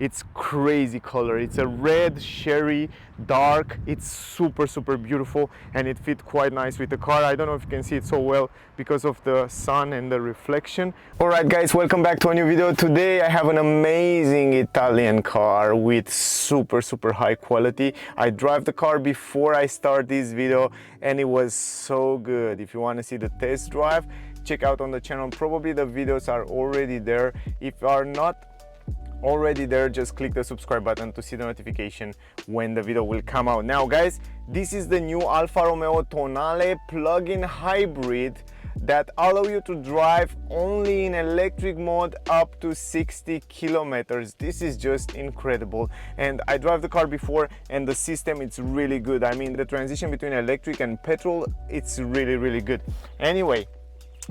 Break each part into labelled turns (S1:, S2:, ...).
S1: It's crazy color. It's a red sherry dark. It's super beautiful, and it fit quite nice with the car. I don't know if you can see it so well because of the sun and the reflection. All right guys, welcome back to a new video. Today I have an amazing Italian car with super high quality. I drive the car before I start this video and it was so good. If you want to see the test drive, check out on the channel. Probably the videos are already there. If are not already there, just click the subscribe button to see the notification when the video will come out. Now guys, this is the new Alfa Romeo Tonale plug-in hybrid that allow you to drive only in electric mode up to 60 kilometers. This is just incredible, and I drive the car before and the system, it's really good. I mean, the transition between electric and petrol, it's really good. Anyway,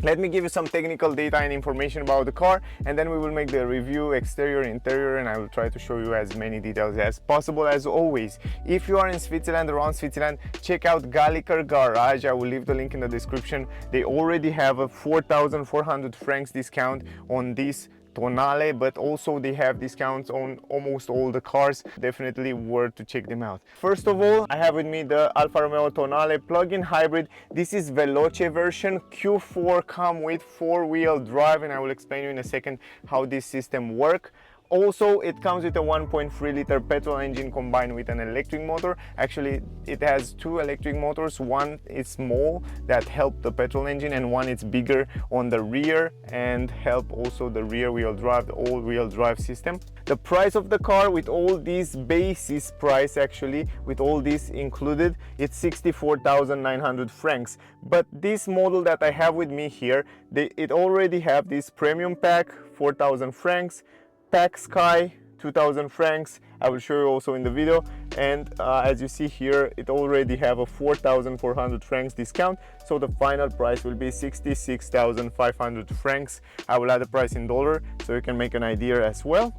S1: let me give you some technical data and information about the car, and then we will make the review, exterior, interior, and I will try to show you as many details as possible. As always, if you are in Switzerland, around Switzerland, check out Galliker Garage. I will leave the link in the description. They already have a 4,400 francs discount on this Tonale, but also they have discounts on almost all the cars. Definitely worth to check them out. First of all, I have with me the Alfa Romeo Tonale plug-in hybrid. This is Veloce version. Q4 come with 4-wheel drive, and I will explain you in a second how this system works. Also, it comes with a 1.3 liter petrol engine combined with an electric motor. Actually, it has two electric motors. One is small that help the petrol engine, and one is bigger on the rear and help also the rear wheel drive, the all-wheel drive system. The price of the car with all these basis price, actually with all this included, it's 64,900 francs. But this model that I have with me here, it already have this premium pack, 4,000 francs. Pack Sky, 2,000 francs. I will show you also in the video, and as you see here, it already have a 4,400 francs discount, so the final price will be 66,500 francs. I will add the price in dollar so you can make an idea as well.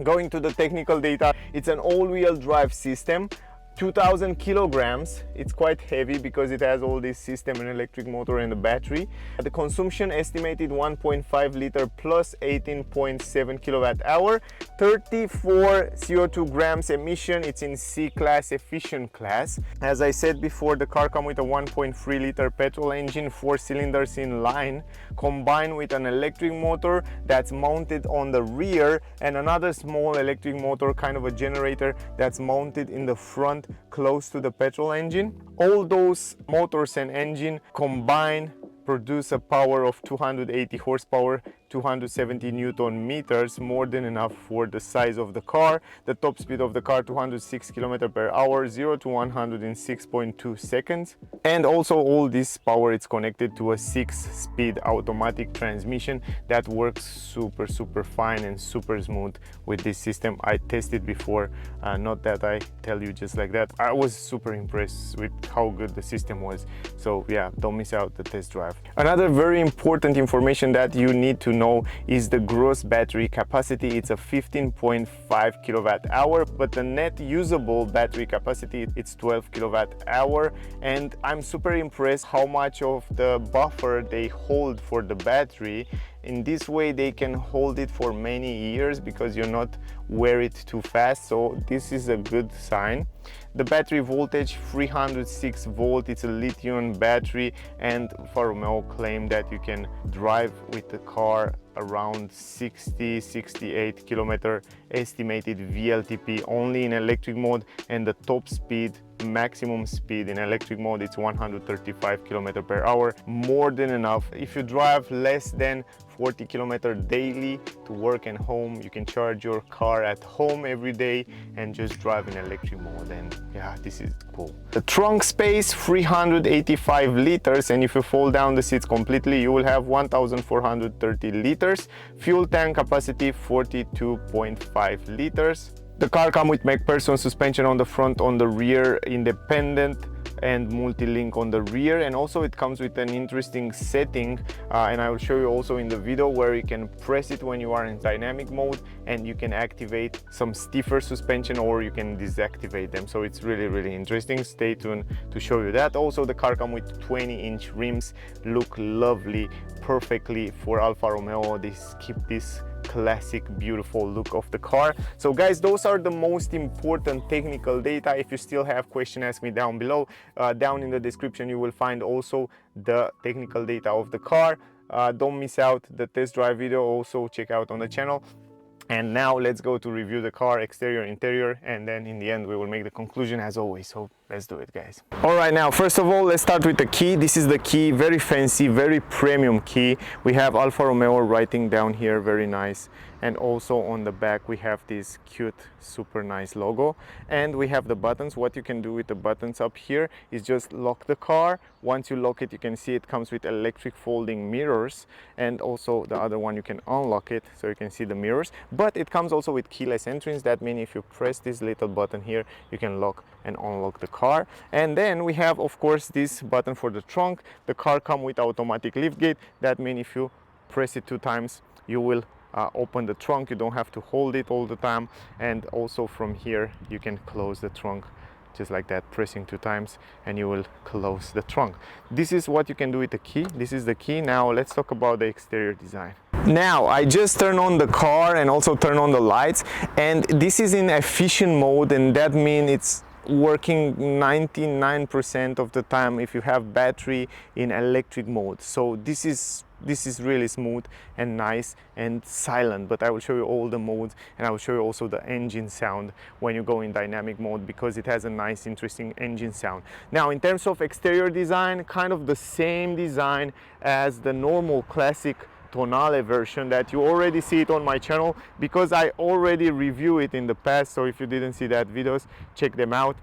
S1: Going to the technical data, it's an all-wheel drive system, 2,000 kilograms. It's quite heavy because it has all this system, an electric motor and a battery. The consumption estimated 1.5 liter plus 18.7 kilowatt hour, 34 CO2 grams emission. It's in C class, efficient class. As I said before, the car comes with a 1.3 liter petrol engine, 4 cylinders in line, combined with an electric motor that's mounted on the rear, and another small electric motor, kind of a generator, that's mounted in the front close to the petrol engine. All those motors and engine combined produce a power of 280 horsepower, 270 Newton meters, more than enough for the size of the car. The top speed of the car 206 km per hour, 0 to 100 in 6.2 seconds. And also all this power is connected to a 6-speed automatic transmission that works super fine and super smooth with this system. I tested before, not that I tell you just like that. I was super impressed with how good the system was. So yeah, don't miss out the test drive. Another very important information that you need to know is the gross battery capacity. It's a 15.5 kilowatt hour, but the net usable battery capacity, it's 12 kilowatt hour. And I'm super impressed how much of the buffer they hold for the battery. In this way they can hold it for many years because you're not wear it too fast, so this is a good sign. The battery voltage 306 volt, it's a lithium battery, and Alfa Romeo claim that you can drive with the car around 60-68 kilometer estimated WLTP only in electric mode, and the top speed, maximum speed in electric mode, it's 135 km per hour, more than enough. If you drive less than 40 km daily to work and home, you can charge your car at home every day and just drive in electric mode, and yeah, this is cool. The trunk space 385 liters, and if you fold down the seats completely, you will have 1,430 liters. Fuel tank capacity 42.5 liters. The car comes with McPherson suspension on the front, on the rear independent, and multi-link on the rear, and also it comes with an interesting setting, and I will show you also in the video, where you can press it when you are in dynamic mode and you can activate some stiffer suspension or you can deactivate them. So it's really interesting. Stay tuned to show you that. Also, the car comes with 20-inch rims, look lovely, perfectly for Alfa Romeo. They keep this classic beautiful look of the car. So guys, those are the most important technical data. If you still have questions, ask me down below. Down in the description you will find also the technical data of the car. Don't miss out the test drive video, also check out on the channel. And now let's go to review the car, exterior, interior, and then in the end we will make the conclusion as always. So let's do it, guys. All right, now first of all, let's start with the key. This is the key, very fancy, very premium key. We have Alfa Romeo writing down here, very nice. And also on the back we have this cute, super nice logo. And we have the buttons. What you can do with the buttons up here is just lock the car. Once you lock it, you can see it comes with electric folding mirrors, and also the other one you can unlock it so you can see the mirrors. But it comes also with keyless entrance. That means if you press this little button here, you can lock and unlock the car. And then we have, of course, this button for the trunk. The car comes with automatic lift gate. That means if you press it 2 times, you will open the trunk. You don't have to hold it all the time. And also from here you can close the trunk just like that, pressing 2 times, and you will close the trunk. This is what you can do with the key. This is the key. Now let's talk about the exterior design. Now I just turn on the car and also turn on the lights, and this is in efficient mode, and that means it's working 99% of the time if you have battery in electric mode. So this is really smooth and nice and silent, but I will show you all the modes, and I will show you also the engine sound when you go in dynamic mode, because it has a nice interesting engine sound. Now in terms of exterior design, kind of the same design as the normal classic Tonale version that you already see it on my channel, because I already reviewed it in the past. So if you didn't see that videos, check them out.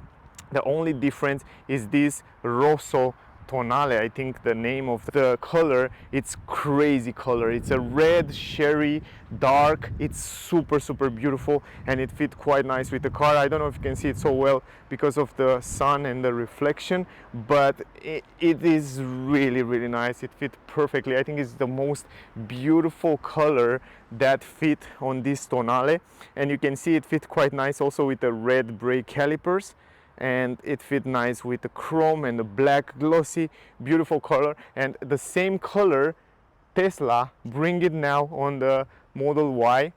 S1: The only difference is this Rosso Tonale, I think the name of the color. It's crazy color. It's a red cherry dark. It's super beautiful, and it fit quite nice with the car. I don't know if you can see it so well because of the sun and the reflection, but it is really nice. It fit perfectly. I think it's the most beautiful color that fit on this Tonale, and you can see it fit quite nice also with the red brake calipers, and it fit nice with the chrome and the black glossy beautiful color. And the same color Tesla bring it now on the Model Y,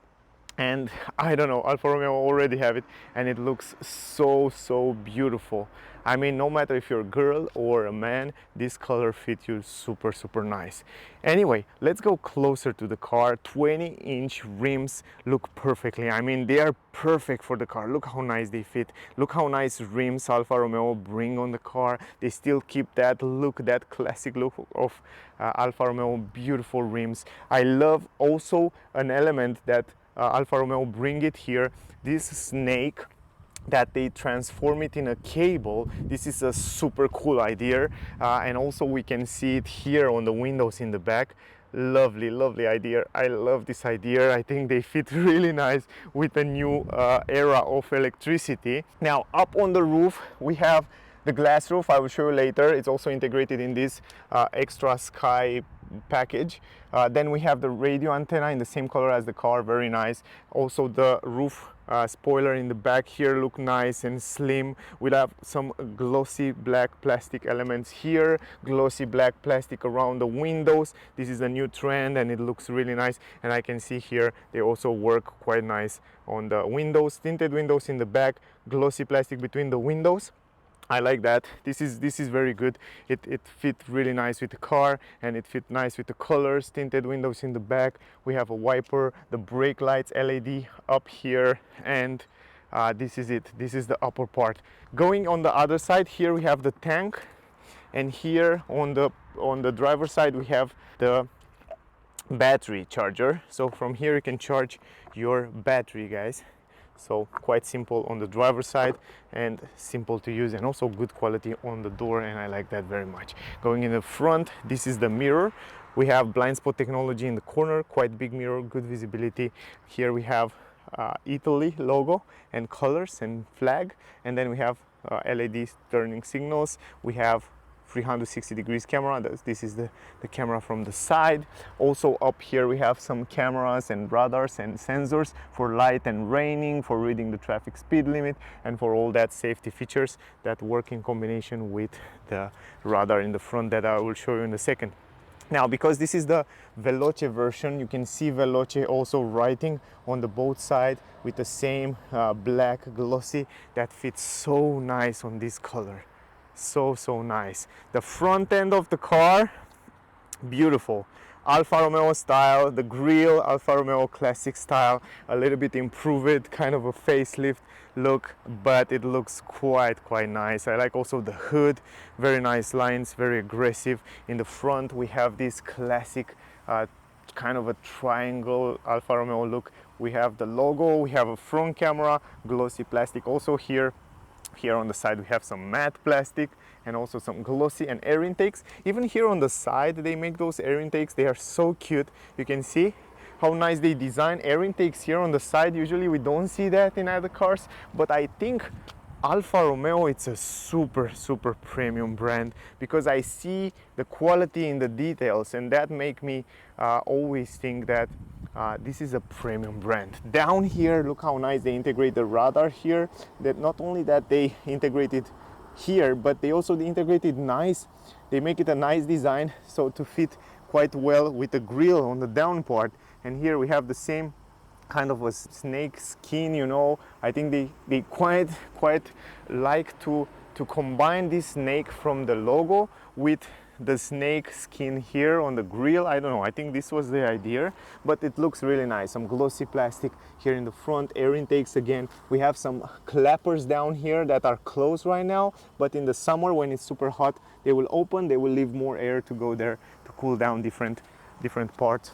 S1: and I don't know, Alfa Romeo already have it, and it looks so beautiful. I mean, no matter if you're a girl or a man, this color fits you super nice. Anyway, let's go closer to the car. 20-inch rims look perfectly. I mean, they are perfect for the car. Look how nice they fit. Look how nice rims Alfa Romeo bring on the car. They still keep that look, that classic look of Alfa Romeo, beautiful rims. I love also an element that Alfa Romeo bring it here, this snake, that they transform it in a cable. This is a super cool idea, and also we can see it here on the windows in the back. Lovely idea. I love this idea. I think they fit really nice with the new era of electricity. Now up on the roof we have the glass roof. I will show you later. It's also integrated in this extra sky package. Then we have the radio antenna in the same color as the car, very nice. Also the roof spoiler in the back here look nice and slim. We'll have some glossy black plastic elements here, glossy black plastic around the windows. This is a new trend and it looks really nice, and I can see here they also work quite nice on the windows, tinted windows in the back, glossy plastic between the windows. I like that. This is very good. It fit really nice with the car, and it fit nice with the colors. Tinted windows in the back. We have a wiper, the brake lights LED up here, and this is it. This is the upper part. Going on the other side, here we have the tank, and here on the driver's side we have the battery charger. So from here you can charge your battery, guys. So quite simple on the driver's side and simple to use, and also good quality on the door, and I like that very much. Going in the front, this is the mirror. We have blind spot technology in the corner, quite big mirror, good visibility. Here we have Italy logo and colors and flag, and then we have LED turning signals. We have 360 degrees camera. This is the camera from the side. Also up here we have some cameras and radars and sensors for light and raining, for reading the traffic speed limit, and for all that safety features that work in combination with the radar in the front that I will show you in a second. Now, because this is the Veloce version, you can see Veloce also writing on the both sides with the same black glossy that fits so nice on this color. So nice. The front end of the car, beautiful. Alfa Romeo style, the grille, Alfa Romeo classic style, a little bit improved, kind of a facelift look, but it looks quite nice. I like also the hood, very nice lines, very aggressive. In the front we have this classic kind of a triangle Alfa Romeo look. We have the logo, we have a front camera, glossy plastic also here. Here on the side we have some matte plastic and also some glossy and air intakes. Even here on the side they make those air intakes. They are so cute. You can see how nice they design air intakes here on the side. Usually we don't see that in other cars, but I think Alfa Romeo, it's a super premium brand because I see the quality in the details, and that make me always think that this is a premium brand. Down here, look how nice they integrate the radar here. That not only that they integrated here, but they also integrated nice. They make it a nice design so to fit quite well with the grille on the down part. And here we have the same kind of a snake skin, you know. I think they quite like to combine this snake from the logo with the snake skin here on the grille. I don't know, I think this was the idea, but it looks really nice. Some glossy plastic here in the front, air intakes again. We have some clappers down here that are closed right now, but in the summer when it's super hot they will open, they will leave more air to go there to cool down different parts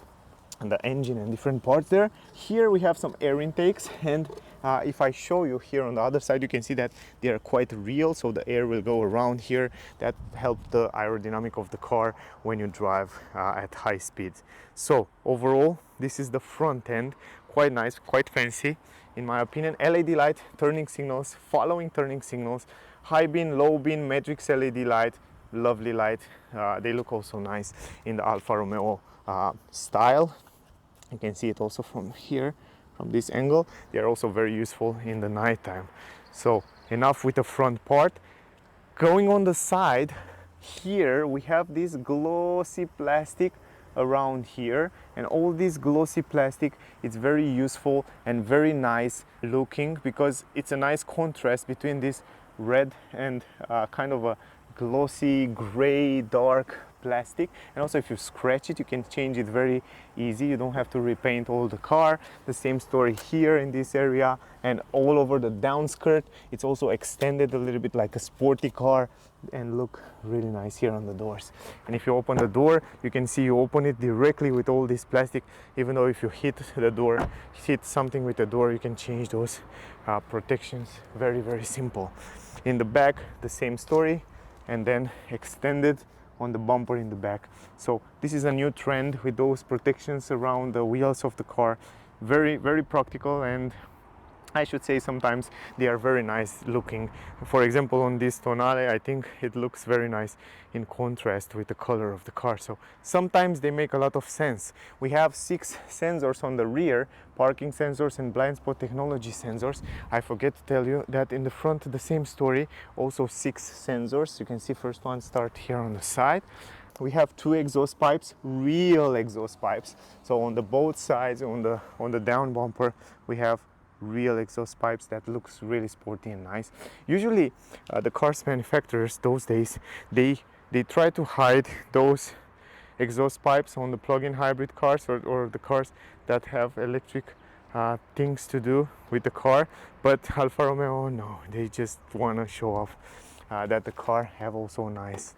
S1: and the engine and different parts there. Here we have some air intakes, and if I show you here on the other side, you can see that they are quite real, so the air will go around here. That helps the aerodynamic of the car when you drive at high speeds. So overall, this is the front end. Quite nice, quite fancy in my opinion. LED light, turning signals, following turning signals, high beam, low beam, matrix LED light, lovely light. They look also nice in the Alfa Romeo style. You can see it also from here, from this angle. They are also very useful in the nighttime. So enough with the front part. Going on the side, here we have this glossy plastic around here, and all this glossy plastic, it's very useful and very nice looking because it's a nice contrast between this red and kind of a glossy gray dark plastic. And also if you scratch it, you can change it very easy. You don't have to repaint all the car. The same story here in this area and all over the downskirt. It's also extended a little bit like a sporty car and look really nice here on the doors. And if you open the door, you can see you open it directly with all this plastic. Even though if you hit the door, hit something with the door, you can change those protections. Very simple. In the back, the same story, and then extended on the bumper in the back. So this is a new trend with those protections around the wheels of the car. Very practical, and I should say sometimes they are very nice looking. For example, on this Tonale, I think it looks very nice in contrast with the color of the car. So sometimes they make a lot of sense. We have 6 sensors on the rear, parking sensors and blind spot technology sensors. I forget to tell you that in the front, the same story, also 6 sensors. You can see first one start here on the side. We have 2 exhaust pipes, real exhaust pipes. So on the both sides, on the down bumper, we have real exhaust pipes that looks really sporty and nice. Usually the cars manufacturers those days, they try to hide those exhaust pipes on the plug-in hybrid cars or the cars that have electric things to do with the car. But Alfa Romeo, no, they just want to show off that the car have also nice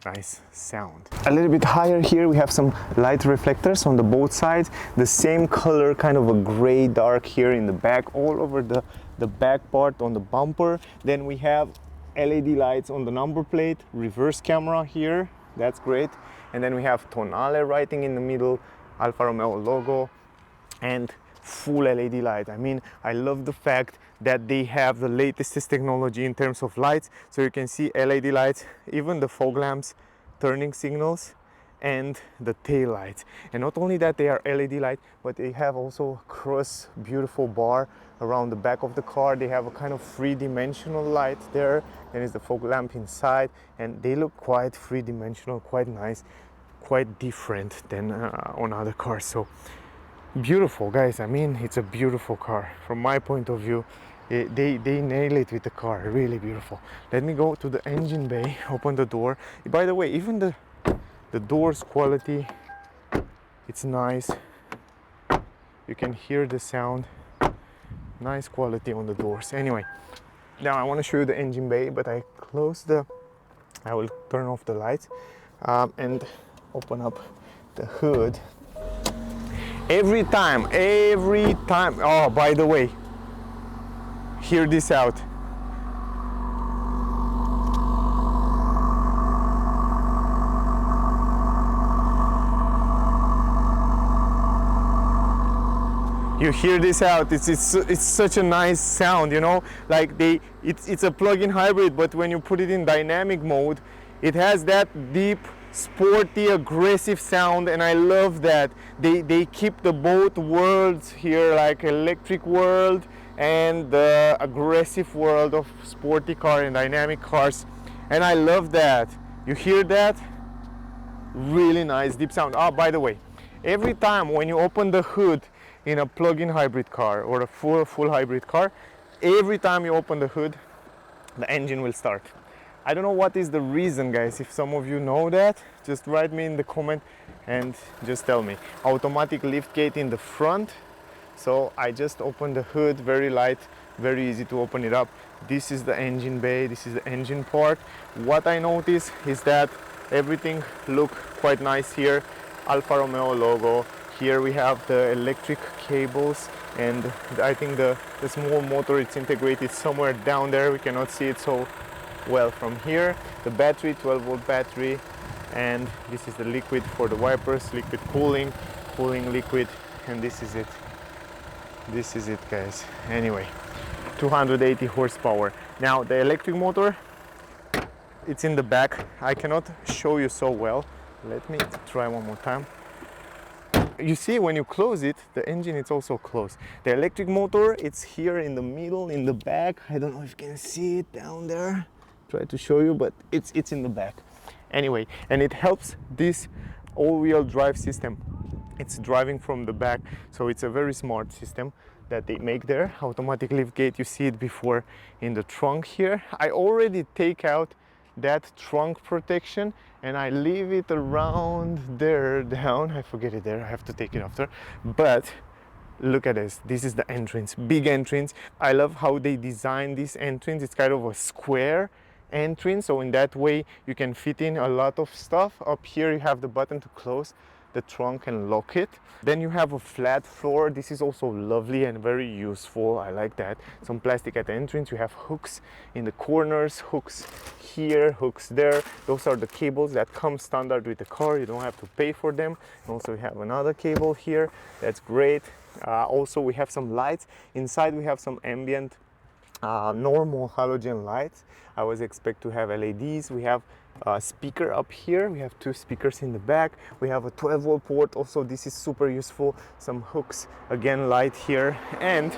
S1: sound. A little bit higher here we have some light reflectors on the both sides, the same color, kind of a gray dark here in the back, all over the back part on the bumper. Then we have LED lights on the number plate, reverse camera here, that's great. And then we have Tonale writing in the middle, Alfa Romeo logo, and full LED light. I mean, I love the fact that they have the latest technology in terms of lights. So you can see LED lights, even the fog lamps, turning signals, and the tail lights. And not only that they are LED light, but they have also cross beautiful bar around the back of the car. They have a kind of 3-dimensional light there. There is the fog lamp inside, and they look quite 3-dimensional, quite nice, quite different than on other cars. So beautiful, guys. I mean, it's a beautiful car from my point of view. They nail it with the car, really beautiful. Let me go to the engine bay, open the door. By the way, even the doors quality, it's nice. You can hear the sound, nice quality on the doors. Anyway, now I want to show you the engine bay, but I will turn off the lights and open up the hood. Every time, oh, by the way, hear this out. You hear this out, it's such a nice sound, you know, like it's a plug-in hybrid, but when you put it in dynamic mode, it has that deep, sporty, aggressive sound, and I love that. They keep the both worlds here, like electric world and the aggressive world of sporty car and dynamic cars, and I love that. You hear that? Really nice deep sound. Oh, by the way, every time when you open the hood in a plug-in hybrid car or a full hybrid car, every time you open the hood, the engine will start. I don't know what is the reason, guys. If some of you know that, just write me in the comment and just tell me. Automatic lift gate in the front, so I just opened the hood, very light, very easy to open it up. This is the engine bay, this is the engine part. What I notice is that everything look quite nice here. Alfa Romeo logo. Here we have the electric cables, and I think the small motor, it's integrated somewhere down there. We cannot see it so well from here. The battery, 12-volt battery, and this is the liquid for the wipers, liquid cooling liquid, and this is it. This is it, guys. Anyway, 280 horsepower. Now the electric motor, it's in the back. I cannot show you so well. Let me try one more time. You see, when you close it, the engine is also closed. The electric motor, it's here in the middle, in the back. I don't know if you can see it down there. Try to show you, but it's in the back. Anyway, and it helps this all-wheel drive system. It's driving from the back, so it's a very smart system that they make there. Automatic lift gate, you see it before in the trunk here. I already take out that trunk protection and I leave it around there down. I forget it there, I have to take it after. But look at this, this is the entrance, big entrance. I love how they design this entrance. It's kind of a square entrance, so in that way you can fit in a lot of stuff. Up here you have the button to close the trunk and lock it. Then you have a flat floor. This is also lovely and very useful. I like that. Some plastic at the entrance. You have hooks in the corners, hooks here, hooks there. Those are the cables that come standard with the car. You don't have to pay for them. And also we have another cable here. That's great. Also we have some lights. Inside we have some ambient normal halogen lights. I was expect to have LEDs. We have a speaker up here. We have two speakers in the back. We have a 12-volt port. Also, this is super useful. Some hooks, again, light here. And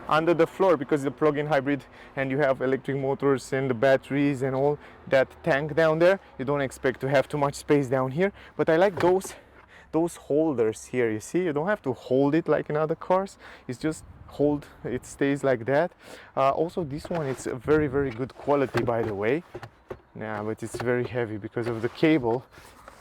S1: under the floor, because it's a plug-in hybrid and you have electric motors and the batteries and all that tank down there, you don't expect to have too much space down here. But I like those holders here. You see, you don't have to hold it like in other cars. It's just hold, it stays like that. Also, this one, it's a very, very good quality, by the way. Yeah, but it's very heavy because of the cable.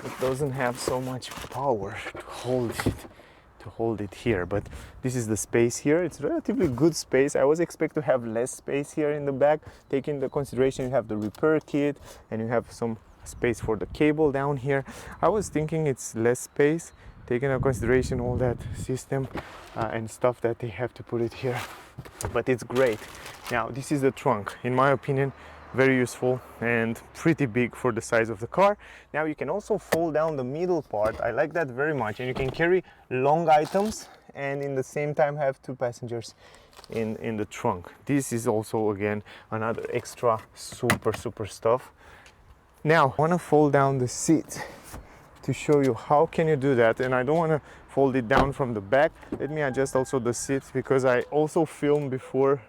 S1: It doesn't have so much power to hold it here. But this is the space here. It's relatively good space. I was expect to have less space here in the back. Taking into consideration you have the repair kit and you have some space for the cable down here. I was thinking it's less space, taking into consideration all that system and stuff that they have to put it here. But it's great. Now this is the trunk. In my opinion, very useful and pretty big for the size of the car. Now you can also fold down the middle part. I like that very much, and you can carry long items and in the same time have two passengers in the trunk. This is also again another extra super stuff. Now I want to fold down the seat to show you how can you do that, and I don't want to fold it down from the back. Let me adjust also the seats because I also filmed before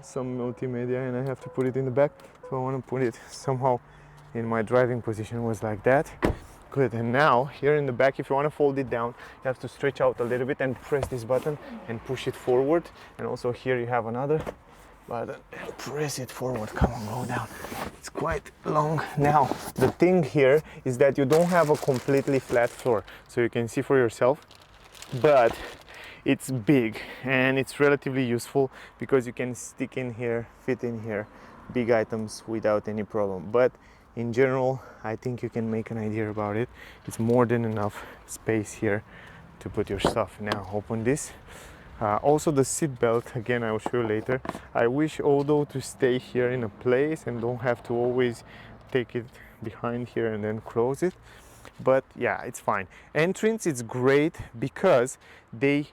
S1: some multimedia and I have to put it in the back, so I want to put it somehow in my driving position. Was like that. Good. And now here in the back, if you want to fold it down, you have to stretch out a little bit and press this button and push it forward. And also here you have another button and press it forward. Come on, go down. It's quite long. Now the thing here is that you don't have a completely flat floor, so you can see for yourself, but it's big and it's relatively useful because you can stick in here, fit in here big items without any problem. But in general, I think you can make an idea about it. It's more than enough space here to put your stuff. Now open this. Also the seat belt, again I will show you later. I wish although to stay here in a place and don't have to always take it behind here and then close it. But yeah, it's fine. Entrance is great because they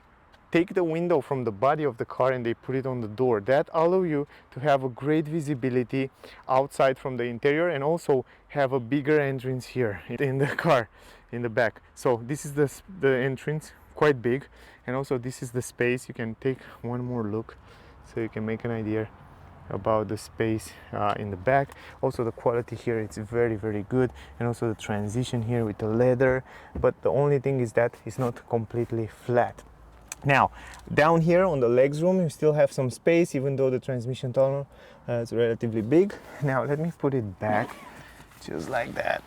S1: take the window from the body of the car and they put it on the door. That allows you to have a great visibility outside from the interior and also have a bigger entrance here in the car in the back. So this is the entrance, quite big, and also this is the space. You can take one more look so you can make an idea about the space in the back. Also the quality here, it's very, very good, and also the transition here with the leather. But the only thing is that it's not completely flat. Now down here on the legs room you still have some space, even though the transmission tunnel is relatively big. Now let me put it back just like that.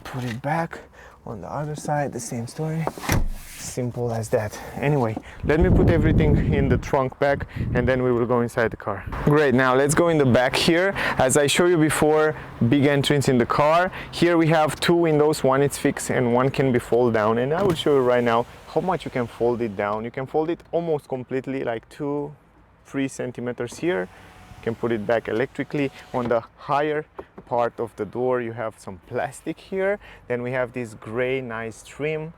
S1: Put it back. On the other side the same story, simple as that. Anyway, let me put everything in the trunk back and then we will go inside the car. Great, now let's go in the back here. As I showed you before, big entrance in the car. Here we have two windows, one is fixed and one can be folded down, and I will show you right now how much you can fold it down. You can fold it almost completely, like 2-3 centimeters here. You can put it back electrically. On the higher part of the door you have some plastic here. Then we have this gray nice trim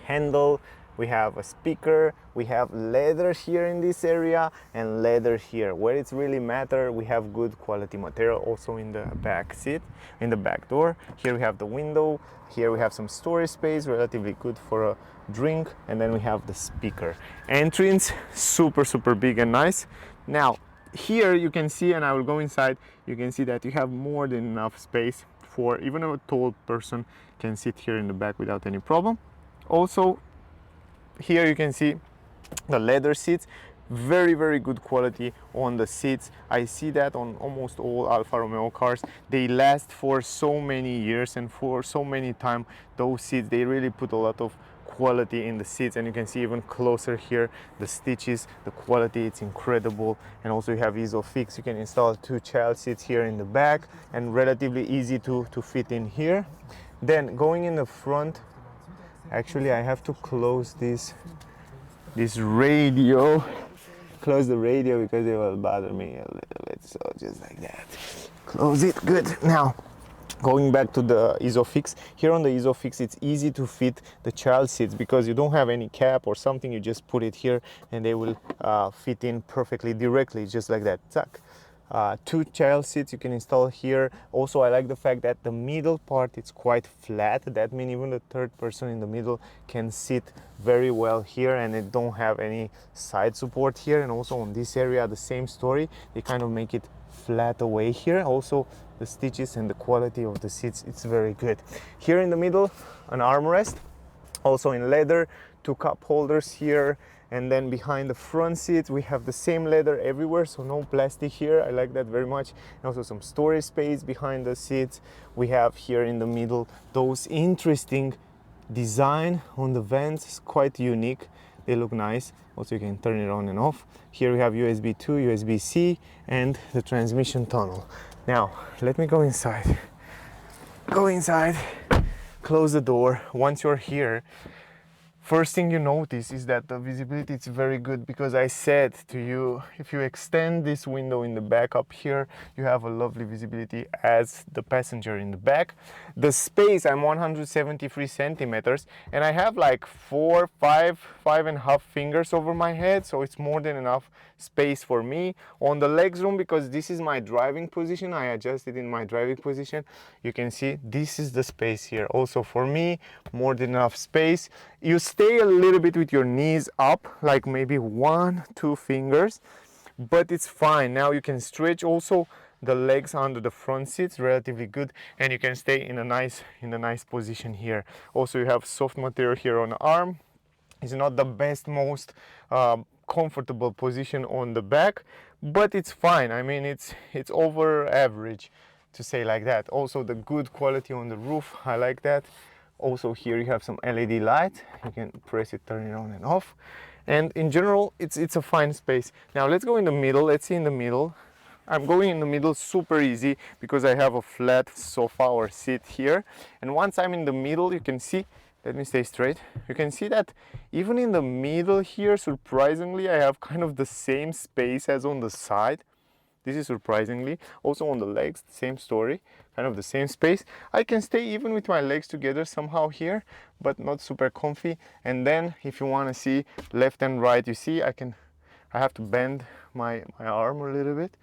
S1: handle. We have a speaker, we have leather here in this area and leather here. Where it's really matter, we have good quality material also in the back seat, in the back door. Here we have the window, here we have some storage space, relatively good for a drink, and then we have the speaker. Entrance, super big and nice. Now here you can see, and I will go inside, you can see that you have more than enough space for even a tall person can sit here in the back without any problem. Also here you can see the leather seats, very good quality on the seats. I see that on almost all Alfa Romeo cars. They last for so many years, and for so many time those seats, they really put a lot of quality in the seats, and you can see even closer here the stitches, the quality, it's incredible. And also you have ISOFIX, you can install 2 child seats here in the back and relatively easy to fit in here. Then going in the front, actually I have to close this radio, close the radio because it will bother me a little bit, so just like that, close it. Good. Now going back to the ISOFIX, here on the ISOFIX it's easy to fit the child seats because you don't have any cap or something, you just put it here and they will fit in perfectly directly, just like that. Zack. 2 child seats you can install here. Also I like the fact that the middle part is quite flat. That means even the third person in the middle can sit very well here, and it don't have any side support here. And also on this area the same story, they kind of make it flat away here. Also the stitches and the quality of the seats, it's very good. Here in the middle an armrest, also in leather, 2 cup holders here. And then behind the front seats we have the same leather everywhere, so no plastic here. I like that very much. And also some storage space behind the seats. We have here in the middle those interesting design on the vents, it's quite unique, they look nice. Also you can turn it on and off. Here we have USB 2, USB-C, and the transmission tunnel. Now let me go inside. Go inside, close the door. Once you're here, first thing you notice is that the visibility is very good, because I said to you, if you extend this window in the back up here, you have a lovely visibility as the passenger in the back. The space, I'm 173 centimeters and I have like 5.5 fingers over my head, so it's more than enough space for me. On the legs room, because this is my driving position, I adjusted in my driving position, you can see this is the space here. Also for me, more than enough space. You stay a little bit with your knees up, like maybe 1-2 fingers, but it's fine. Now you can stretch. Also the legs under the front seats relatively good, and you can stay in a nice position here. Also, you have soft material here on the arm. It's not the best, most comfortable position on the back, but it's fine. I mean, it's over average, to say like that. Also, the good quality on the roof, I like that. Also, here you have some LED light. You can press it, turn it on and off. And in general, it's a fine space. Now let's go in the middle. Let's see in the middle. I'm going in the middle super easy because I have a flat sofa or seat here. And once I'm in the middle, you can see, let me stay straight. You can see that even in the middle here, surprisingly, I have kind of the same space as on the side. This is surprisingly. Also on the legs, same story, kind of the same space. I can stay even with my legs together somehow here, but not super comfy. And then if you want to see left and right, you see I have to bend my arm a little bit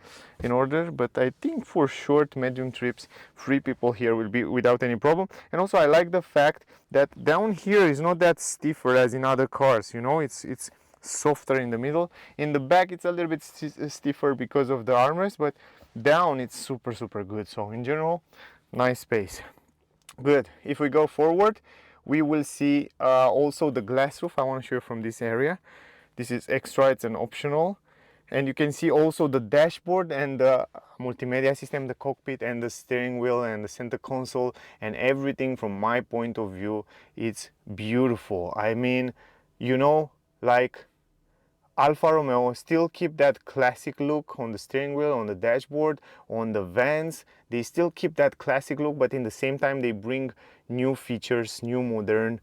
S1: in order, but I think for short, medium trips, 3 people here will be without any problem. And also I like the fact that down here is not that stiffer as in other cars, you know, it's softer in the middle. In the back it's a little bit stiffer because of the armrest, but down it's super good. So in general, nice space. Good. If we go forward, we will see also the glass roof. I want to show you from this area. This is extra, it's an optional. And you can see also the dashboard and the multimedia system, the cockpit and the steering wheel and the center console, and everything from my point of view, it's beautiful. I mean, you know, like Alfa Romeo still keep that classic look on the steering wheel, on the dashboard, on the vents. They still keep that classic look, but in the same time they bring new features, new modern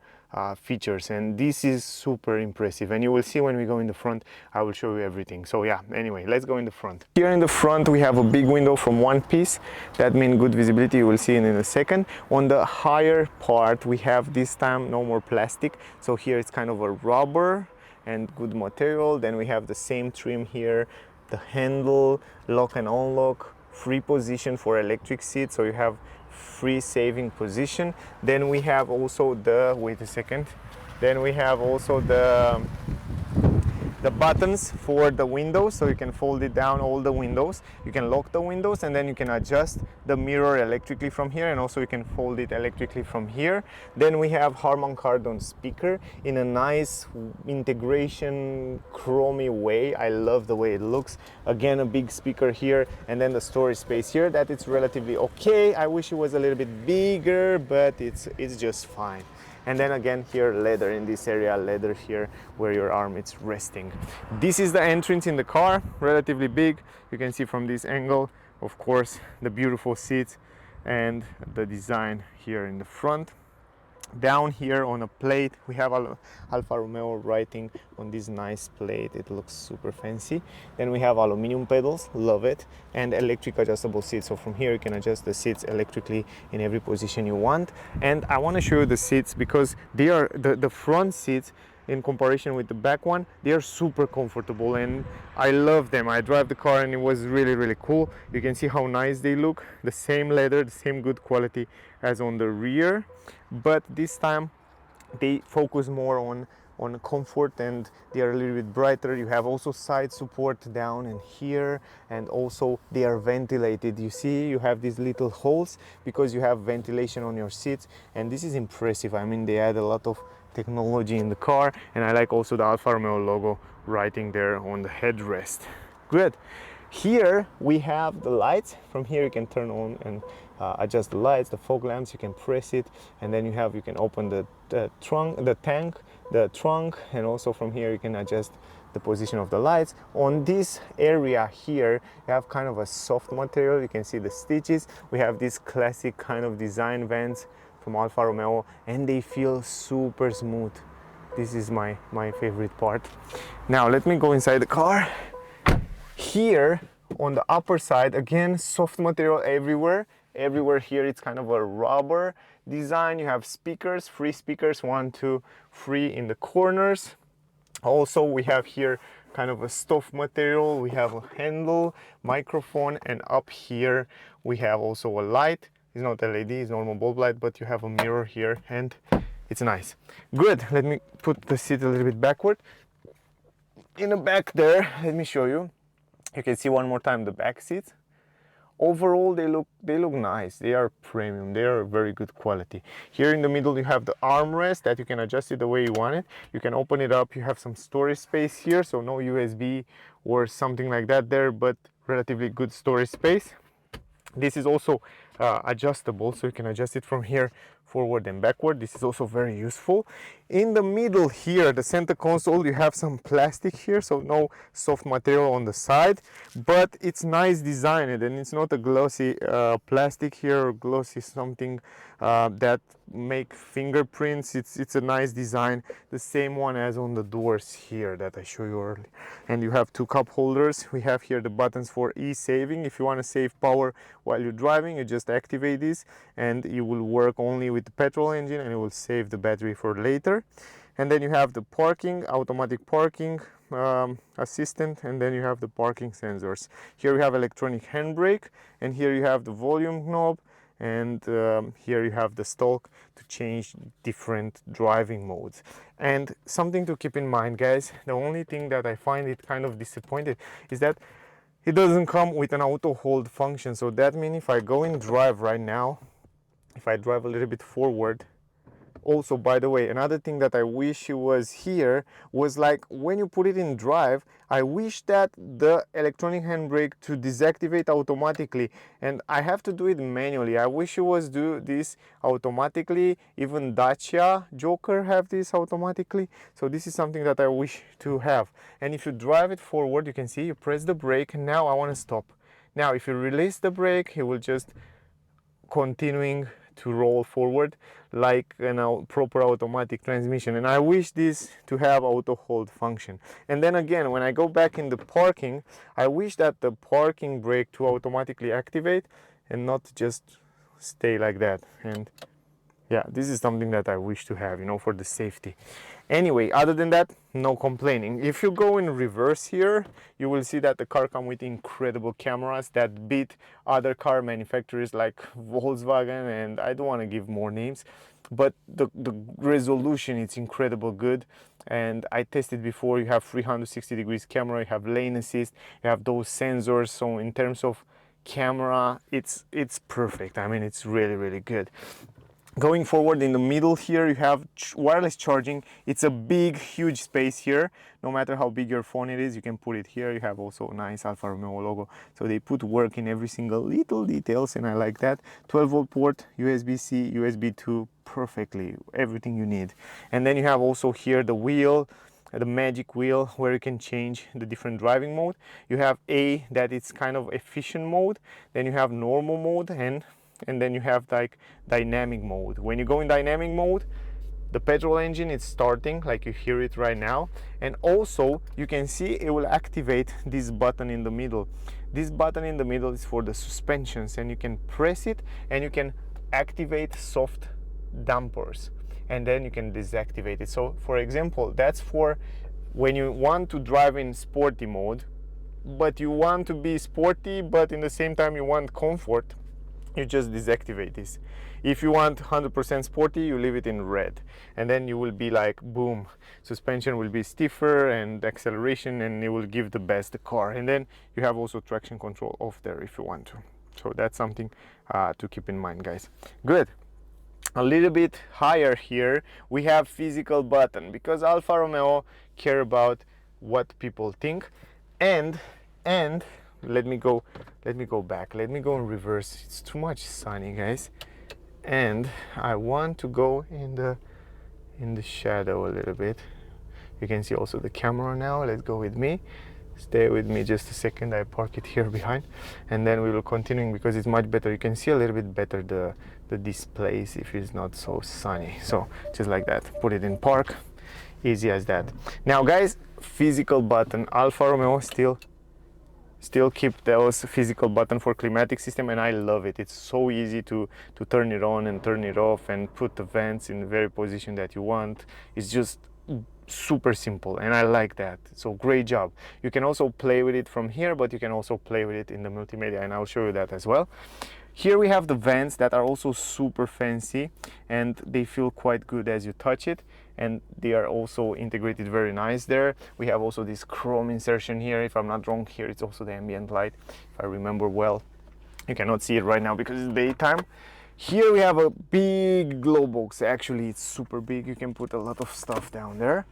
S1: features, and this is super impressive. And you will see when we go in the front, I will show you everything. So yeah, anyway, let's go in the front. Here in the front we have a big window from one piece. That means good visibility. You will see it in a second. On the higher part we have this time no more plastic, so here it's kind of a rubber and good material. Then we have the same trim here, the handle, lock and unlock, free position for electric seat, so you have free saving position. Then we have also the, wait a second, then we have also the buttons for the windows, so you can fold it down, all the windows. You can lock the windows, and then you can adjust the mirror electrically from here, and also you can fold it electrically from here. Then we have Harman Kardon speaker in a nice integration chromy way. I love the way it looks. Again, a big speaker here, and then the storage space here, that it's relatively okay. I wish it was a little bit bigger, but it's just fine. And then again here, leather in this area, leather here where your arm is resting. This is the entrance in the car, relatively big. You can see from this angle, of course, the beautiful seats and the design here in the front. Down here on a plate we have Alfa Romeo writing on this nice plate. It looks super fancy. Then we have aluminum pedals, love it, and electric adjustable seats. So from here you can adjust the seats electrically in every position you want. And I want to show you the seats because they are the front seats in comparison with the back one, they are super comfortable and I love them. I drive the car and it was really cool. You can see how nice they look, the same leather, the same good quality as on the rear, but this time they focus more on comfort and they are a little bit brighter. You have also side support down and here, and also they are ventilated. You see, you have these little holes because you have ventilation on your seats, and this is impressive. I mean, they add a lot of technology in the car, and I like also the Alfa Romeo logo writing there on the headrest. Good. Here we have the lights. From here you can turn on and adjust the lights, the fog lamps. You can press it, and then you can open the trunk, and also from here you can adjust the position of the lights. On this area here you have kind of a soft material. You can see the stitches. We have this classic kind of design vents from Alfa Romeo, and they feel super smooth. This is my favorite part. Now let me go inside the car. Here on the upper side, again, soft material everywhere here. It's kind of a rubber design. You have speakers, free speakers, 1, 2, 3 in the corners. Also we have here kind of a stuff material. We have a handle, microphone, and up here we have also a light. It's not LED, it's normal bulb light, but you have a mirror here and it's nice. Good. Let me put the seat a little bit backward. In the back there, let me show you. You can see one more time the back seats. overall they look nice. They are premium, they are very good quality. Here in the middle you have the armrest that you can adjust it the way you want it. You can open it up, you have some storage space here, so no USB or something like that there, but relatively good storage space. This is also adjustable, so you can adjust it from here forward and backward. This is also very useful. In the middle here, the center console, you have some plastic here, so no soft material on the side, but it's nice designed, and it's not a glossy plastic here or glossy something that make fingerprints. It's a nice design, the same one as on the doors here that I showed you earlier. And you have two cup holders. We have here the buttons for e-saving. If you want to save power while you're driving, you just activate this and you will work only with the petrol engine, and it will save the battery for later. And then you have the parking, automatic parking assistant, and then you have the parking sensors. Here you have electronic handbrake, and here you have the volume knob, and here you have the stalk to change different driving modes. And something to keep in mind, guys, the only thing that I find it kind of disappointed is that it doesn't come with an auto hold function. So that means if I go in drive right now, if I drive a little bit forward. Also, by the way, another thing that I wish it was here was, like, when you put it in drive, I wish that the electronic handbrake to deactivate automatically, and I have to do it manually. I wish it was do this automatically. Even Dacia Joker have this automatically. So this is something that I wish to have. And if you drive it forward, you can see you press the brake, and now I want to stop. Now if you release the brake, it will just continuing to roll forward like a proper automatic transmission. And I wish this to have auto hold function. And then again, when I go back in the parking, I wish that the parking brake to automatically activate and not just stay like that. And yeah, this is something that I wish to have, you know, for the safety. Anyway, other than that, no complaining. If you go in reverse here, you will see that the car comes with incredible cameras that beat other car manufacturers like Volkswagen, and I don't want to give more names, but the resolution is incredible good. And I tested before. You have 360 degrees camera, you have lane assist, you have those sensors. So in terms of camera, it's perfect. I mean, it's really good. Going forward in the middle here, you have wireless charging. It's a big, huge space here. No matter how big your phone it is, you can put it here. You have also a nice Alfa Romeo logo. So they put work in every single little details, and I like that. 12-volt port, USB-C, USB 2, perfectly, everything you need. And then you have also here the wheel, the magic wheel, where you can change the different driving mode. You have A, that it's kind of efficient mode. Then you have normal mode, and then you have like dynamic mode. When you go in dynamic mode, the petrol engine is starting, like you hear it right now. And also you can see it will activate this button in the middle. This button in the middle is for the suspensions, and you can press it and you can activate soft dampers, and then you can deactivate it. So for example, that's for when you want to drive in sporty mode, but you want to be sporty, but in the same time you want comfort. You just deactivate this. If you want 100% sporty, you leave it in red, and then you will be like, boom, suspension will be stiffer and acceleration, and it will give the best the car. And then you have also traction control off there if you want to. So that's something to keep in mind, guys. Good. A little bit higher here, we have physical button, because Alfa Romeo care about what people think. And let me go back, let me go in reverse. It's too much sunny, guys, and I want to go in the shadow a little bit. You can see also the camera now. Let's go with me, stay with me just a second. I park it here behind, and then we will continue because it's much better. You can see a little bit better the displays if it's not so sunny. So just like that, put it in park, easy as that. Now guys, physical button, Alfa Romeo still keep those physical button for climatic system, and I love it. It's so easy to turn it on and turn it off and put the vents in the very position that you want. It's just super simple, and I like that. So great job. You can also play with it from here, but you can also play with it in the multimedia, and I'll show you that as well. Here we have the vents that are also super fancy, and they feel quite good as you touch it, and they are also integrated very nice there. We have also this chrome insertion here. If I'm not wrong, here it's also the ambient light, if I remember well. You cannot see it right now because it's daytime. Here we have a big glow box. Actually, it's super big. You can put a lot of stuff down there.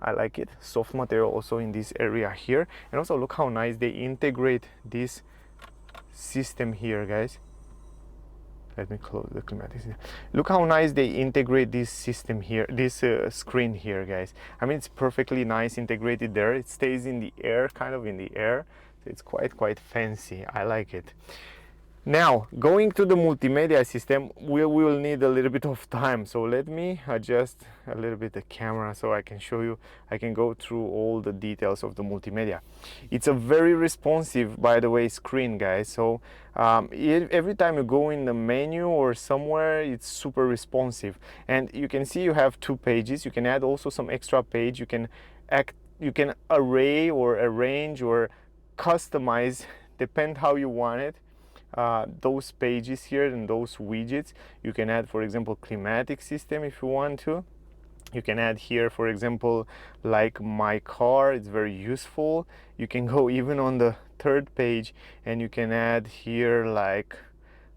S1: I like it. Soft material also in this area here. And also look how nice they integrate this system here, guys. Let me close the climatic system. Look how nice they integrate this system here, this screen here, guys. I mean, it's perfectly nice integrated there. It stays in the air, kind of in the air. So it's quite fancy. I like it. Now, going to the multimedia system, we will need a little bit of time. So let me adjust a little bit the camera so I can show you, I can go through all the details of the multimedia. It's a very responsive, by the way, screen, guys. So every time you go in the menu or somewhere, it's super responsive. And you can see you have 2 pages. You can add also some extra page. You can array or arrange or customize, depend how you want it. Those pages here and those widgets. You can add, for example, climatic system if you want to. You can add here, for example, like my car. It's very useful. You can go even on the 3rd page and you can add here, like,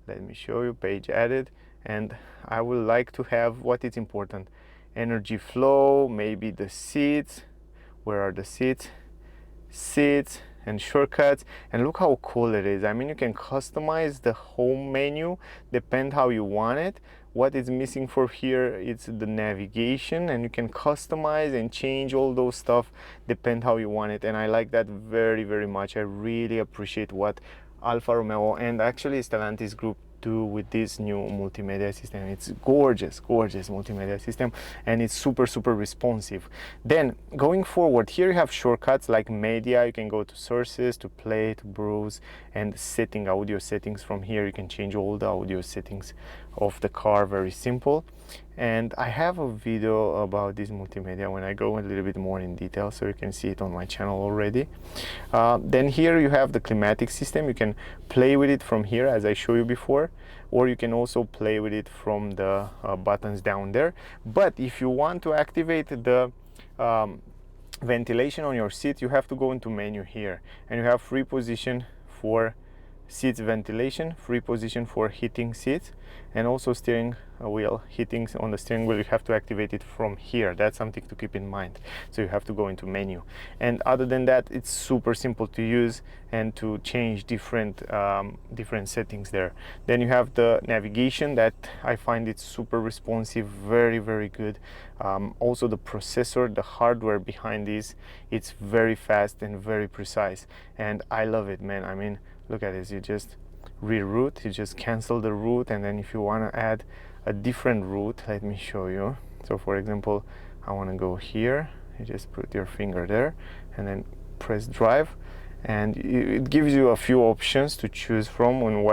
S1: let me show you, page added. And I would like to have what is important: energy flow, maybe the seats. Where are the seats? Seats and shortcuts. And look how cool it is. I mean, you can customize the home menu, depend how you want it. What is missing for here, it's the navigation, and you can customize and change all those stuff, depend how you want it. And I like that very much. I really appreciate what Alfa Romeo and actually Stellantis Group do with this new multimedia system. It's gorgeous multimedia system, and it's super responsive. Then going forward, here you have shortcuts like media. You can go to sources, to play, to browse, and audio settings. From here you can change all the audio settings of the car. Very simple. And I have a video about this multimedia when I go a little bit more in detail, so you can see it on my channel already. Then here you have the climatic system. You can play with it from here, as I showed you before, or you can also play with it from the buttons down there. But if you want to activate the ventilation on your seat, you have to go into menu here, and you have free position for seats ventilation, free position for heating seats, and also steering wheel heating. On the steering wheel you have to activate it from here. That's something to keep in mind. So you have to go into menu, and other than that, it's super simple to use and to change different settings there. Then you have the navigation, that I find it super responsive, very good. Also the processor, the hardware behind this, it's very fast and very precise, and I love it, man. I mean, look at this. You just reroute, you just cancel the route, and then if you want to add a different route, let me show you. So for example, I want to go here. You just put your finger there and then press drive, and it gives you a few options to choose from on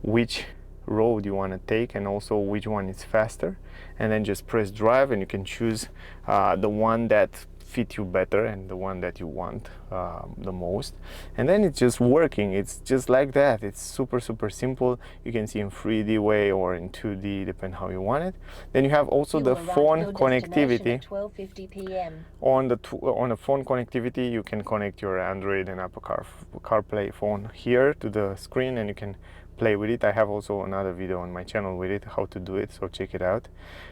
S1: which road you want to take, and also which one is faster. And then just press drive, and you can choose the one that fit you better and the one that you want the most. And then it's just working. It's just like that. It's super simple. You can see in 3D way or in 2D, depend how you want it. Then you have also the phone connectivity.
S2: At 12:50 p.m.
S1: On the phone connectivity, you can connect your Android and Apple CarPlay phone here to the screen, and you can play with it. I have also another video on my channel with it, how to do it, so check it out.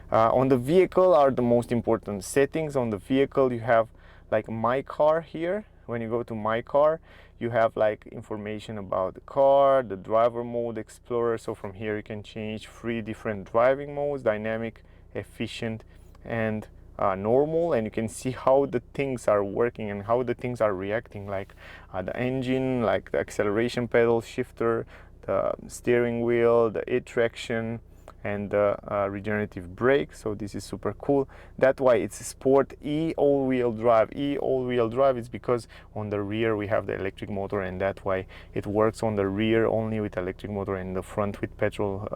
S1: On the vehicle are the most important settings. On the vehicle you have like my car here. When you go to my car, you have like information about the car, the driver mode, explorer. So from here you can change 3 different driving modes: dynamic, efficient, and normal. And you can see how the things are working and how the things are reacting, like the engine, like the acceleration pedal, shifter, the steering wheel, the traction, and the regenerative brake. So this is super cool. That's why it's Sport E all-wheel drive. E all-wheel drive is because on the rear we have the electric motor, and that's why it works on the rear only with electric motor, and the front with petrol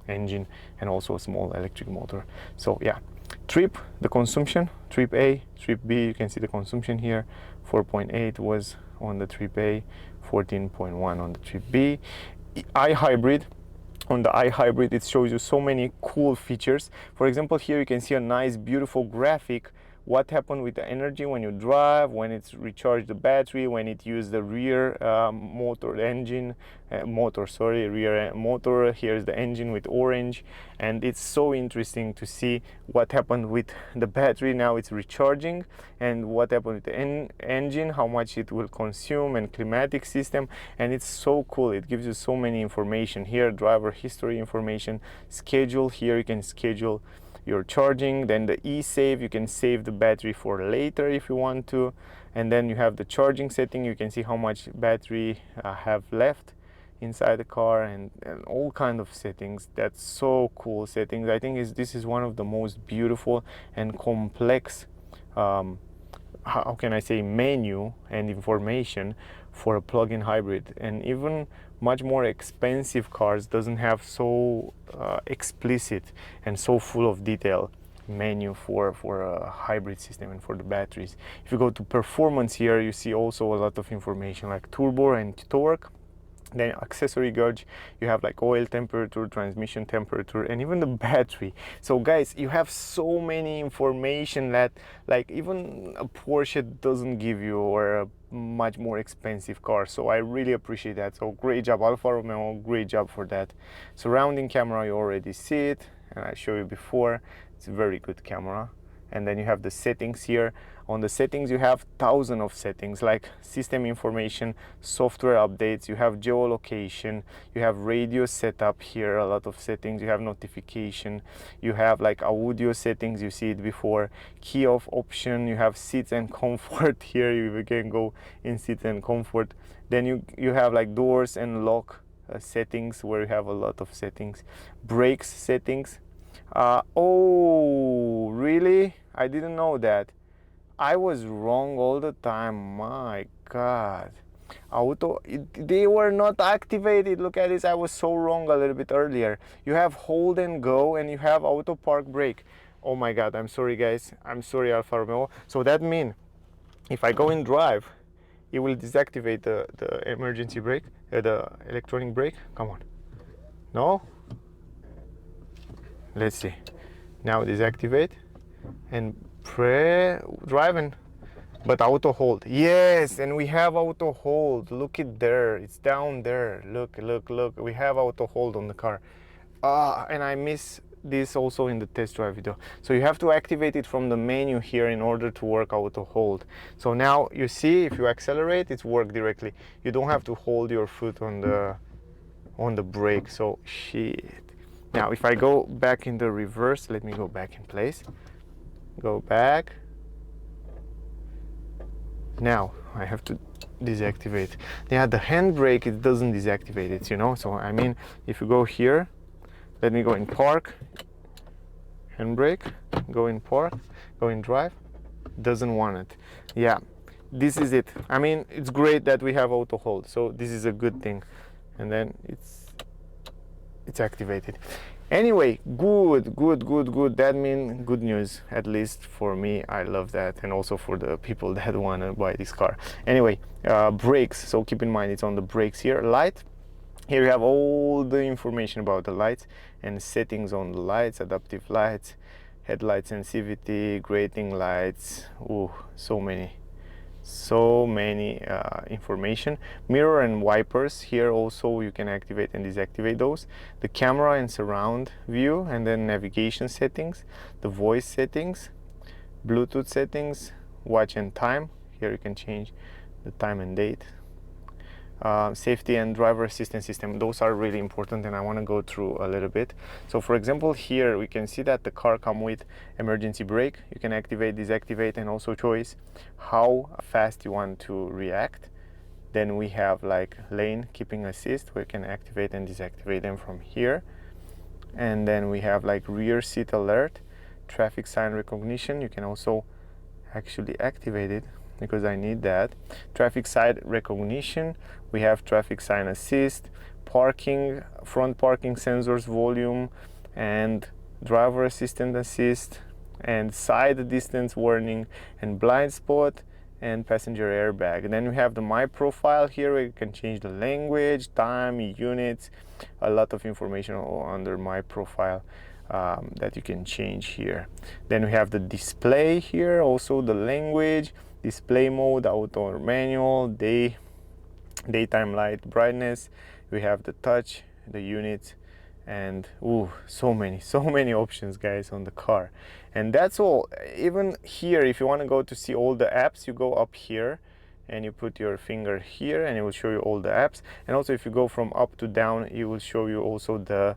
S1: engine, and also a small electric motor. So yeah, trip, the consumption, trip A, trip B, you can see the consumption here. 4.8 was on the trip A, 14.1 on the trip B. iHybrid, on the iHybrid it shows you so many cool features. For example, here you can see a nice beautiful graphic what happened with the energy when you drive, when it's recharged the battery, when it used the rear motor engine, rear motor. Here's the engine with orange, and it's so interesting to see what happened with the battery. Now it's recharging, and what happened with the engine, how much it will consume, and climatic system. And it's so cool. It gives you so many information here, driver history information, schedule. Here you can schedule your charging, then the e-save, you can save the battery for later if you want to, and then you have the charging setting. You can see how much battery have left inside the car, and all kind of settings. That's so cool settings. I think this is one of the most beautiful and complex how can I say, menu and information for a plug-in hybrid. And even much more expensive cars doesn't have so explicit and so full of detail menu for a hybrid system and for the batteries. If you go to performance here, you see also a lot of information like turbo and torque. Then accessory gauge, you have like oil temperature, transmission temperature, and even the battery. So guys, you have so many information that like even a Porsche doesn't give you, or a much more expensive car. So I really appreciate that. So great job Alfa Romeo, great job for that. Surrounding camera, you already see it, and I showed you before. It's a very good camera. And then you have the settings here. On the settings, you have thousands of settings like system information, software updates, you have geolocation, you have radio setup here, a lot of settings, you have notification, you have like audio settings, you see it before, key off option, you have seats and comfort here, you can go in seats and comfort. Then you have like doors and lock settings, where you have a lot of settings, brakes settings. Oh, really? I didn't know that. I was wrong all the time. My God. They were not activated. Look at this. I was so wrong a little bit earlier. You have hold and go, and you have auto park brake. Oh my God. I'm sorry, guys. I'm sorry, Alfa Romeo. So that means if I go in drive, it will deactivate the emergency brake, the electronic brake. Come on. No? Let's see. Now deactivate and driving, but auto hold. Yes, and we have auto hold. Look it there. It's down there. Look. We have auto hold on the car. And I miss this also in the test drive video. So you have to activate it from the menu here in order to work auto hold. So now you see, if you accelerate, it's work directly. You don't have to hold your foot on the brake. So shit. Now, if I go back in the reverse, let me go back in place. Go back. Now, I have to deactivate. Yeah, the handbrake, it doesn't deactivate it, you know? So, I mean, if you go here, let me go in park, handbrake, go in park, go in drive, doesn't want it. Yeah, this is it. I mean, it's great that we have auto hold, so this is a good thing. And then it's activated. Anyway, good. That means good news, at least for me. I love that, and also for the people that want to buy this car. Anyway, brakes. So keep in mind, it's on the brakes here. Light. Here you have all the information about the lights and settings on the lights, adaptive lights, headlight sensitivity, grating lights. Ooh, so many information. Mirror and wipers, here also you can activate and deactivate those. The camera and surround view, and then navigation settings, the voice settings, Bluetooth settings, watch and time. Here you can change the time and date. Safety and driver assistance system, those are really important, and I want to go through a little bit. So for example, here we can see that the car comes with emergency brake. You can activate, deactivate, and also choice how fast you want to react. Then we have like lane keeping assist, where you can activate and deactivate them from here. And then we have like rear seat alert, traffic sign recognition. You can also actually activate it, because I need that. Traffic sign recognition, we have traffic sign assist, parking, front parking sensors volume, and driver assistant assist, and side distance warning, and blind spot, and passenger airbag. And then we have the My Profile here, where you can change the language, time, units, a lot of information under My Profile. that you can change here. Then we have the display here, also the language, display mode, auto or manual, daytime light brightness. We have the touch, the units, and so many options, guys, on the car. And that's all. Even here, if you want to go to see all the apps, you go up here and you put your finger here and it will show you all the apps. And also if you go from up to down, it will show you also the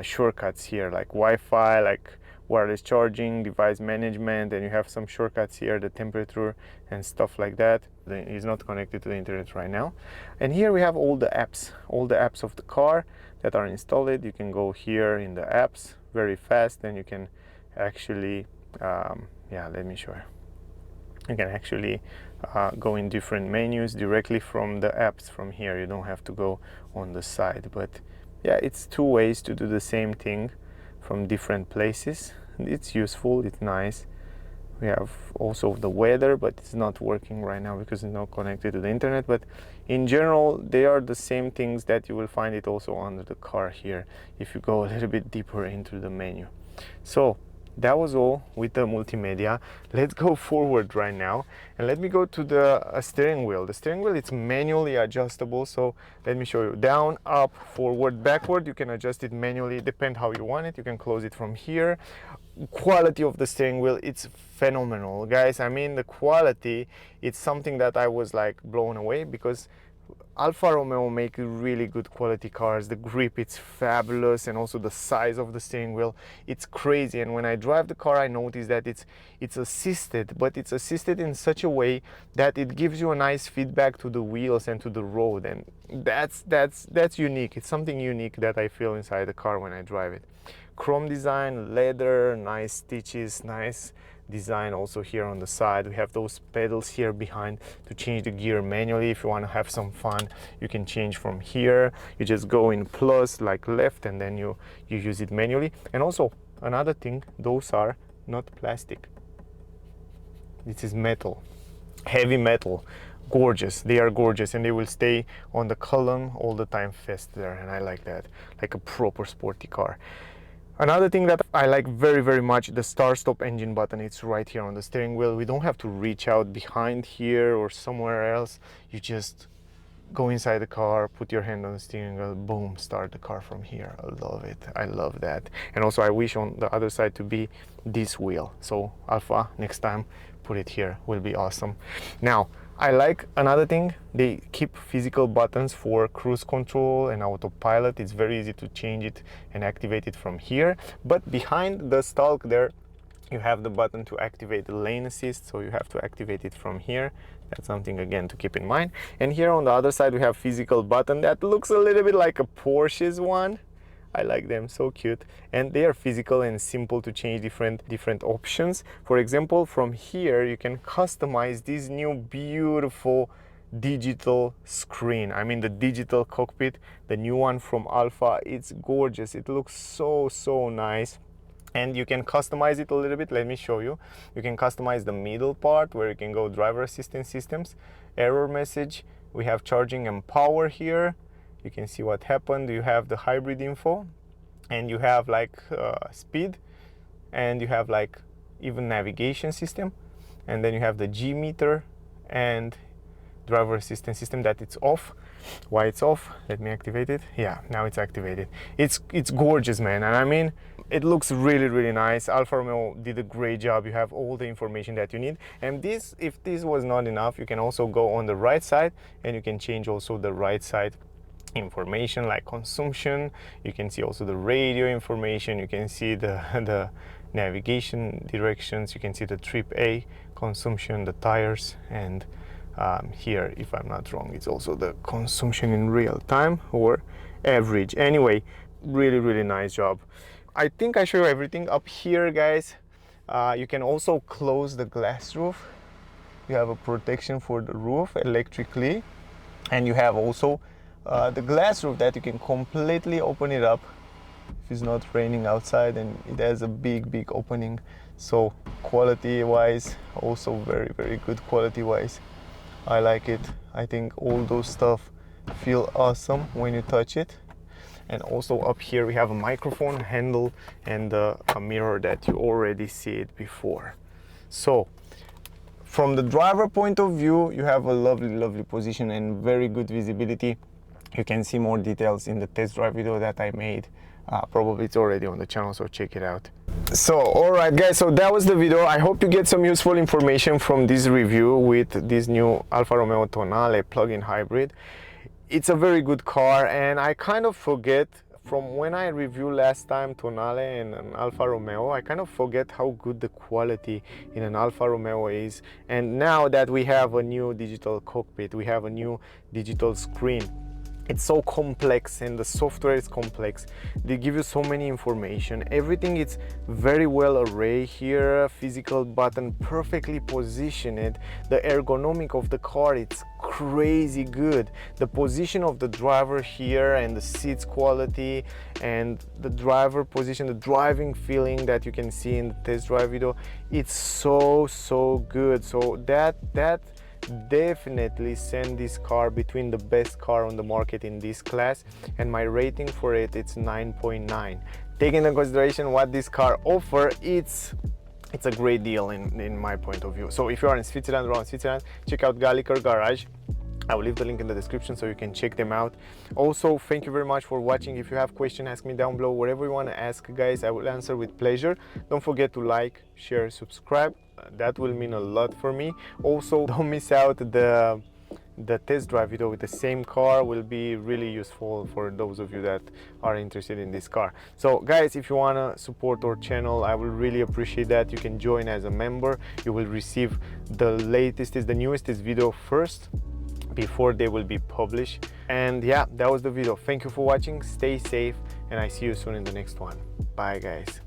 S1: shortcuts here, like Wi-Fi, like wireless charging, device management, and you have some shortcuts here, the temperature and stuff like that. It's not connected to the internet right now. And here we have all the apps of the car that are installed. You can go here in the apps very fast, and you can actually let me show you. You can actually go in different menus directly from the apps from here. You don't have to go on the side. But yeah, it's two ways to do the same thing from different places. It's useful, it's nice. We have also the weather, but it's not working right now because it's not connected to the internet. But in general, they are the same things that you will find it also under the car here if you go a little bit deeper into the menu. So that was all with the multimedia. Let's go forward right now and let me go to the steering wheel. The steering wheel, it's manually adjustable, so let me show you. Down, up, forward, backward, you can adjust it manually, depend how you want it. You can close it from here. Quality of the steering wheel, it's phenomenal, guys. I mean, the quality, it's something that I was like blown away, because Alfa Romeo make really good quality cars. The grip, it's fabulous, and also the size of the steering wheel, it's crazy. And when I drive the car, I notice that it's assisted, but it's assisted in such a way that it gives you a nice feedback to the wheels and to the road, and that's unique. It's something unique that I feel inside the car when I drive it. Chrome design, leather, nice stitches, nice design also here on the side. We have those pedals here behind to change the gear manually. If you want to have some fun, you can change from here. You just go in plus, like left, and then you use it manually. And also another thing, those are not plastic. This is metal, heavy metal. Gorgeous, they are gorgeous, and they will stay on the column all the time fast there, and I like that, like a proper sporty car. Another thing that I like very, very much, the start-stop engine button. It's right here on the steering wheel. We don't have to reach out behind here or somewhere else. You just go inside the car, put your hand on the steering wheel, boom, start the car from here. I love it. I love that. And also I wish on the other side to be this wheel. So Alfa, next time, put it here. Will be awesome. Now, I like another thing, they keep physical buttons for cruise control and autopilot. It's very easy to change it and activate it from here. But behind the stalk there, you have the button to activate the lane assist, so you have to activate it from here. That's something again to keep in mind. And here on the other side, we have physical button that looks a little bit like a Porsche's one. I like them, so cute, and they are physical and simple to change different options. For example, from here you can customize this new beautiful digital screen. I mean, the digital cockpit, the new one from Alfa, it's gorgeous. It looks so nice, and you can customize it a little bit. Let me show you. You can customize the middle part where you can go driver assistance systems, error message. We have charging and power here. You can see what happened. You have the hybrid info, and you have like speed, and you have like even navigation system, and then you have the G meter and driver assistance system that it's off. Why it's off? Let me activate it. Yeah, now it's activated. It's gorgeous, man, and I mean, it looks really nice. Alfa Romeo did a great job. You have all the information that you need. And this, if this was not enough, you can also go on the right side, and you can change also the right side information like consumption. You can see also the radio information. You can see the navigation directions. You can see the trip A, consumption, the tires, and here, if I'm not wrong, it's also the consumption in real time or average. Anyway, really nice job. I think I show you everything up here, guys. You can also close the glass roof. You have a protection for the roof electrically, and you have also the glass roof that you can completely open it up if it's not raining outside, and it has a big opening. So quality wise, also very good quality wise. I like it. I think all those stuff feel awesome when you touch it. And also up here we have a microphone handle and a mirror that you already see it before. So from the driver point of view, you have a lovely position and very good visibility. You can see more details in the test drive video that I made. Probably it's already on the channel, so check it out. So alright guys, so that was the video. I hope you get some useful information from this review with this new Alfa Romeo Tonale plug-in hybrid. It's a very good car, and I kind of forget from when I reviewed last time Tonale and an Alfa Romeo, I kind of forget how good the quality in an Alfa Romeo is. And now that we have a new digital cockpit, we have a new digital screen, it's so complex and the software is complex. They give you so many information. Everything is very well arrayed here. Physical button perfectly positioned. The ergonomic of the car, it's crazy good. The position of the driver here and the seats quality and the driver position, the driving feeling that you can see in the test drive video, it's so good. So that definitely send this car between the best car on the market in this class, and my rating for it, it's 9.9. Taking into consideration what this car offer, it's a great deal in my point of view. So if you are in Switzerland, around Switzerland, check out Galliker Garage. I will leave the link in the description so you can check them out. Also, thank you very much for watching. If you have questions, ask me down below. Whatever you want to ask, guys, I will answer with pleasure. Don't forget to like, share, subscribe. That will mean a lot for me. Also, don't miss out the test drive video with the same car. Will be really useful for those of you that are interested in this car. So guys, if you want to support our channel, I will really appreciate that. You can join as a member. You will receive the newest video first before they will be published. And yeah, that was the video. Thank you for watching. Stay safe, and I see you soon in the next one. Bye guys.